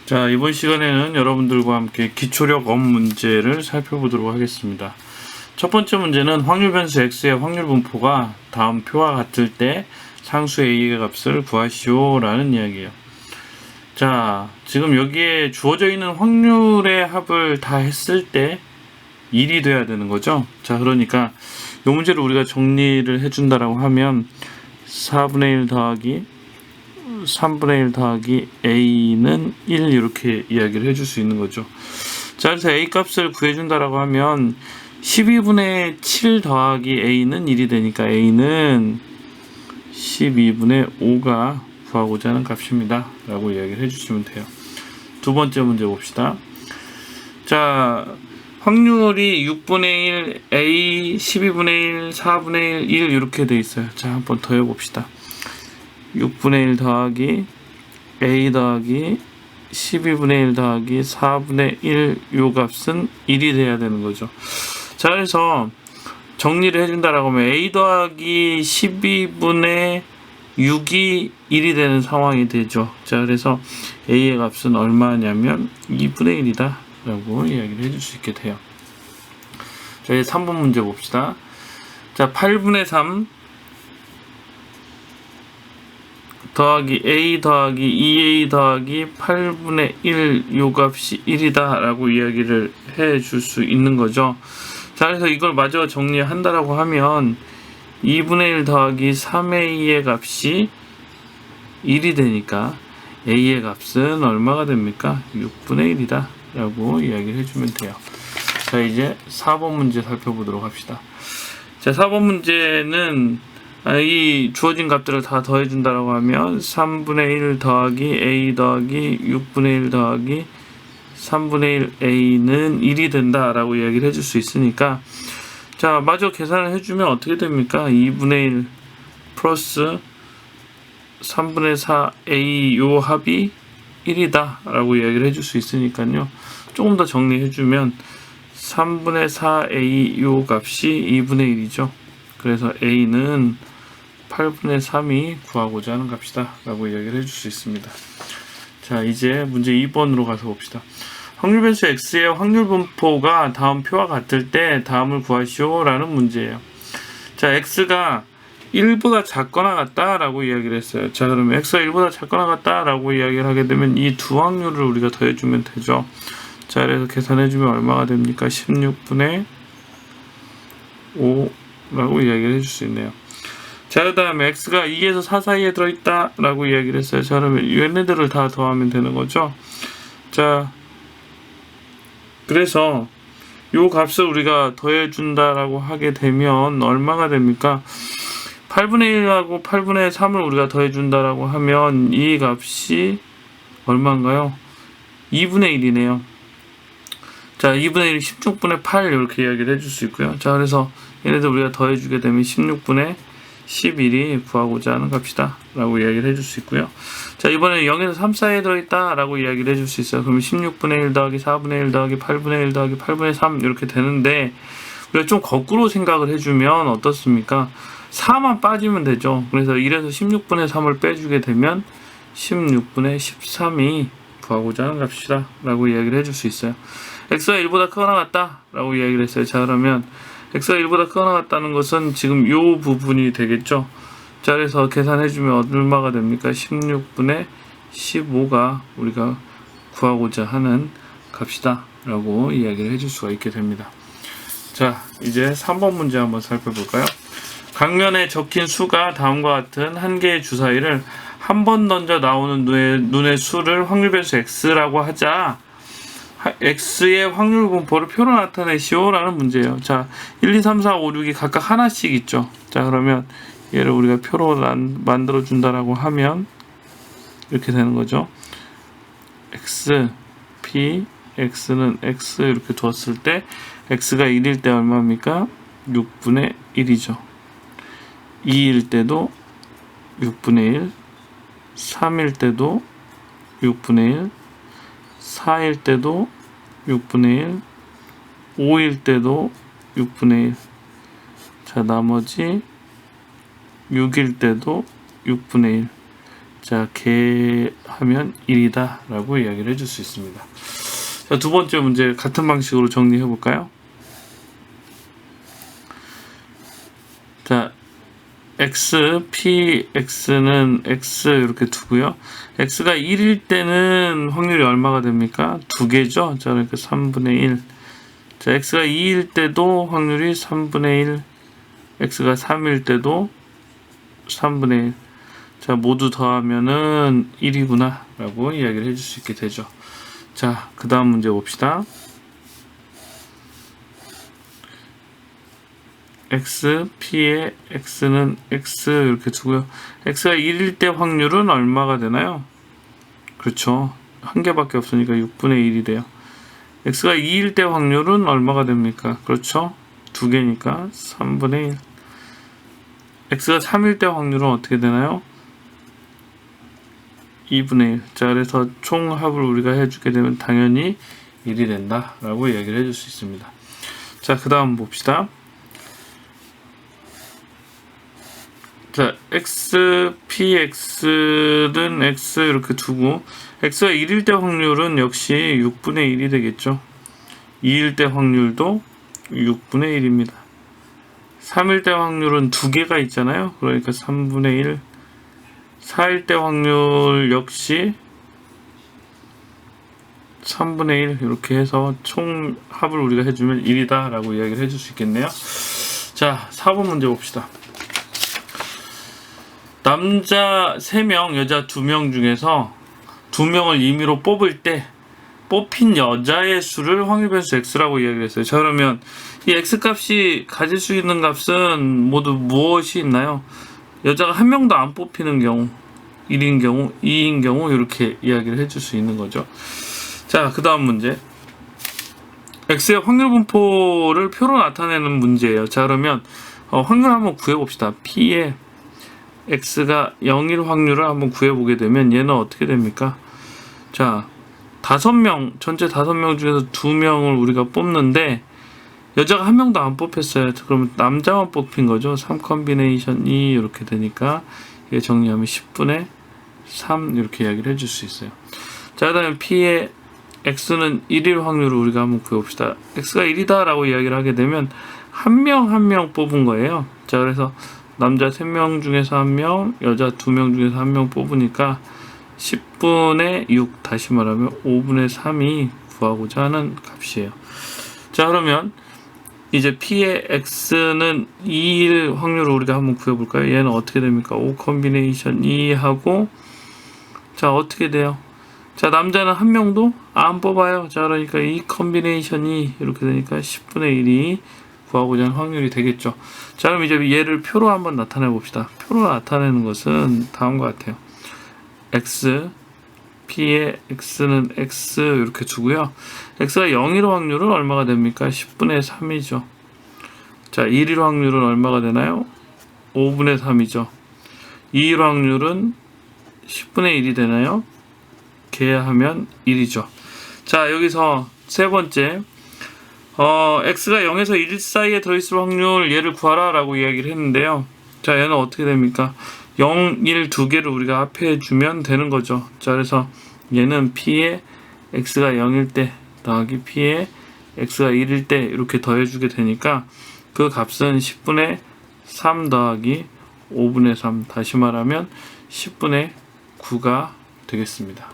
자, 이번 시간에는 여러분들과 함께 기초력 업 문제를 살펴보도록 하겠습니다. 첫 번째 문제는 확률 변수 x의 확률 분포가 다음 표와 같을 때 상수 a의 값을 구하시오 라는 이야기예요. 자, 지금 여기에 주어져 있는 확률의 합을 다 했을 때 1이 돼야 되는 거죠. 자, 그러니까 이 문제를 우리가 정리를 해준다라고 하면 4분의 1 더하기 3분의 1 더하기 a는 1 이렇게 이야기를 해줄 수 있는 거죠. 자, 그래서 a 값을 구해준다라고 하면 12분의 7 더하기 a는 1이 되니까 a는 12분의 5가 구하고자 하는 값입니다 라고 이야기를 해주시면 돼요. 두 번째 문제 봅시다. 자, 확률이 6분의 1, a, 12분의 1, 4분의 1, 1 이렇게 돼 있어요. 자, 한번 더 해봅시다. 6분의 1 더하기 a 더하기 12분의 1 더하기 4분의 1 요 값은 1이 돼야 되는 거죠. 자, 그래서 정리를 해준다라고 하면 a 더하기 12분의 6이 1이 되는 상황이 되죠. 자, 그래서 a의 값은 얼마냐면 2분의 1이다 라고 이야기를 해줄 수 있게 돼요. 자, 이제 3번 문제 봅시다. 자, 8분의 3 더하기 a 더하기 2a 더하기 8분의 1 요 값이 1이다 라고 이야기를 해 줄 수 있는 거죠. 자, 그래서 이걸 마저 정리한다라고 하면 2분의 1 더하기 3a의 값이 1이 되니까 a의 값은 얼마가 됩니까? 6분의 1이다 라고 이야기를 해주면 돼요. 자, 이제 4번 문제 살펴보도록 합시다. 자, 4번 문제는 이 주어진 값들을 다 더해준다라고 하면 3분의 1 더하기 a 더하기 6분의 1 더하기 3분의 1 a는 1이 된다라고 이야기를 해줄 수 있으니까, 자, 마저 계산을 해주면 어떻게 됩니까? 2분의 1 플러스 3분의 4 a 요 합이 1이다 라고 이야기를 해줄 수 있으니까요. 조금 더 정리해주면 3분의 4 a 요 값이 2분의 1이죠. 그래서 a는 8분의 3이 구하고자 하는 값이다 라고 이야기를 해줄 수 있습니다. 자, 이제 문제 2번으로 가서 봅시다. 확률 변수 x의 확률 분포가 다음 표와 같을 때 다음을 구하시오 라는 문제예요. 자, x가 1보다 작거나 같다 라고 이야기를 했어요. 자, 그러면 x가 1보다 작거나 같다 라고 이야기를 하게 되면 이 두 확률을 우리가 더해주면 되죠. 자, 그래서 계산해주면 얼마가 됩니까? 16분의 5 라고 이야기를 해줄 수 있네요. 자, 그 다음에 x가 2에서 4 사이에 들어있다 라고 이야기를 했어요. 자, 그러면 얘네들을 다 더하면 되는 거죠. 자, 그래서 요 값을 우리가 더해준다 라고 하게 되면 얼마가 됩니까? 8분의 1하고 8분의 3을 우리가 더해준다 라고 하면 이 값이 얼마인가요? 2분의 1이네요. 자, 2분의 1이 16분의 8 이렇게 이야기를 해줄 수 있고요. 자, 그래서 얘네들 우리가 더해주게 되면 16분의 11이 구하고자 하는 값이다 라고 이야기를 해줄 수 있고요. 자, 이번에 0에서 3 사이에 들어있다 라고 이야기를 해줄 수 있어요. 그러면 16분의 1 더하기 4분의 1 더하기 8분의 1 더하기 8분의 3 이렇게 되는데, 우리가 좀 거꾸로 생각을 해주면 어떻습니까? 4만 빠지면 되죠. 그래서 1에서 16분의 3을 빼주게 되면 16분의 13이 구하고자 하는 값이다 라고 이야기를 해줄 수 있어요. x가 1보다 크거나 같다 라고 이야기를 했어요. 자, 그러면 x가 1보다 크거나 같다는 것은 지금 요 부분이 되겠죠. 자, 그래서 계산해주면 얼마가 됩니까? 16분의 15가 우리가 구하고자 하는 값이다 라고 이야기를 해줄 수가 있게 됩니다. 자, 이제 3번 문제 한번 살펴볼까요? 강면에 적힌 수가 다음과 같은 한 개의 주사위를 한 번 던져 나오는 눈의 수를 확률 변수 x라고 하자 x의 확률 분포를 표로 나타내시오 라는 문제예요. 자, 1, 2, 3, 4, 5, 6이 각각 하나씩 있죠. 자, 그러면 얘를 우리가 표로 만들어 준다라고 하면 이렇게 되는 거죠. x, p, x는 x 이렇게 두었을 때 x가 1일 때 얼마입니까? 6분의 1이죠. 2일 때도 6분의 1, 3일 때도 6분의 1, 4일 때도 6분의 1, 5일 때도 6분의 1. 자, 나머지 6일 때도 6분의 1. 자, 개하면 1이다 라고 이야기를 해줄 수 있습니다. 자, 두 번째 문제 같은 방식으로 정리해 볼까요? 자, x, px는 x 이렇게 두고요. x가 1일 때는 확률이 얼마가 됩니까? 2개죠. 자, 그러니까 3분의 1. 자, x가 2일 때도 확률이 3분의 1. x가 3일 때도 3분의 1. 자, 모두 더하면은 1이구나 라고 이야기를 해줄 수 있게 되죠. 자, 그 다음 문제 봅시다. x, p의 x는 x 이렇게 두고요. x가 1일 때 확률은 얼마가 되나요? 그렇죠. 한 개밖에 없으니까 6분의 1이 돼요. x가 2일 때 확률은 얼마가 됩니까? 그렇죠. 두 개니까 3분의 1. x가 3일 때 확률은 어떻게 되나요? 2분의 1. 자, 그래서 총합을 우리가 해주게 되면 당연히 1이 된다 라고 얘기를 해줄 수 있습니다. 자, 그 다음 봅시다. 자, x, px는 x 이렇게 두고 x가 1일 때 확률은 역시 6분의 1이 되겠죠. 2일 때 확률도 6분의 1입니다. 3일 때 확률은 두 개가 있잖아요. 그러니까 3분의 1. 4일 때 확률 역시 3분의 1 이렇게 해서 총합을 우리가 해주면 1이다 라고 이야기를 해줄 수 있겠네요. 자, 4번 문제 봅시다. 남자 3명, 여자 2명 중에서 2명을 임의로 뽑을 때 뽑힌 여자의 수를 확률변수 x라고 이야기를 했어요. 자, 그러면 이 x값이 가질 수 있는 값은 모두 무엇이 있나요? 여자가 한 명도 안 뽑히는 경우, 1인 경우, 2인 경우 이렇게 이야기를 해줄 수 있는 거죠. 자, 그 다음 문제. x의 확률 분포를 표로 나타내는 문제예요. 자, 그러면 확률 한번 구해봅시다. p의 x가 0일 확률을 한번 구해보게 되면 얘는 어떻게 됩니까? 자, 5명, 전체 5명 중에서 2명을 우리가 뽑는데 여자가 한 명도 안 뽑혔어요. 그러면 남자만 뽑힌 거죠. 3 컨비네이션 2 이렇게 되니까 이게 정리하면 10분의 3 이렇게 이야기를 해줄 수 있어요. 자, 그 다음에 p의 x는 1일 확률을 우리가 한번 구해봅시다. x가 1이다 라고 이야기를 하게 되면 한 명 한 명 뽑은 거예요. 자, 그래서 남자 3명 중에서 1명, 여자 2명 중에서 1명 뽑으니까 10분의 6, 다시 말하면 5분의 3이 구하고자 하는 값이에요. 자, 그러면 이제 p의 x는 2일 확률을 우리가 한번 구해볼까요? 얘는 어떻게 됩니까? 5 컨비네이션 2 하고, 자, 어떻게 돼요? 자, 남자는 한 명도 안 뽑아요. 자, 그러니까 2 컨비네이션 2 이렇게 되니까 10분의 1이 구하고자 하는 확률이 되겠죠. 자, 그럼 이제 얘를 표로 한번 나타내 봅시다. 표로 나타내는 것은 다음과 같아요. x, p의 x는 x 이렇게 두고요. x가 0일 확률은 얼마가 됩니까? 10분의 3이죠. 자, 1일 확률은 얼마가 되나요? 5분의 3이죠. 2일 확률은 10분의 1이 되나요? 계하면 1이죠. 자, 여기서 세 번째, x가 0에서 1 사이에 들어있을 확률 얘를 구하라 라고 이야기를 했는데요. 자, 얘는 어떻게 됩니까? 0, 1 두 개를 우리가 합해 주면 되는 거죠. 자, 그래서 얘는 p의 x가 0일 때 더하기 p의 x가 1일 때 이렇게 더해주게 되니까 그 값은 10분의 3 더하기 5분의 3, 다시 말하면 10분의 9가 되겠습니다.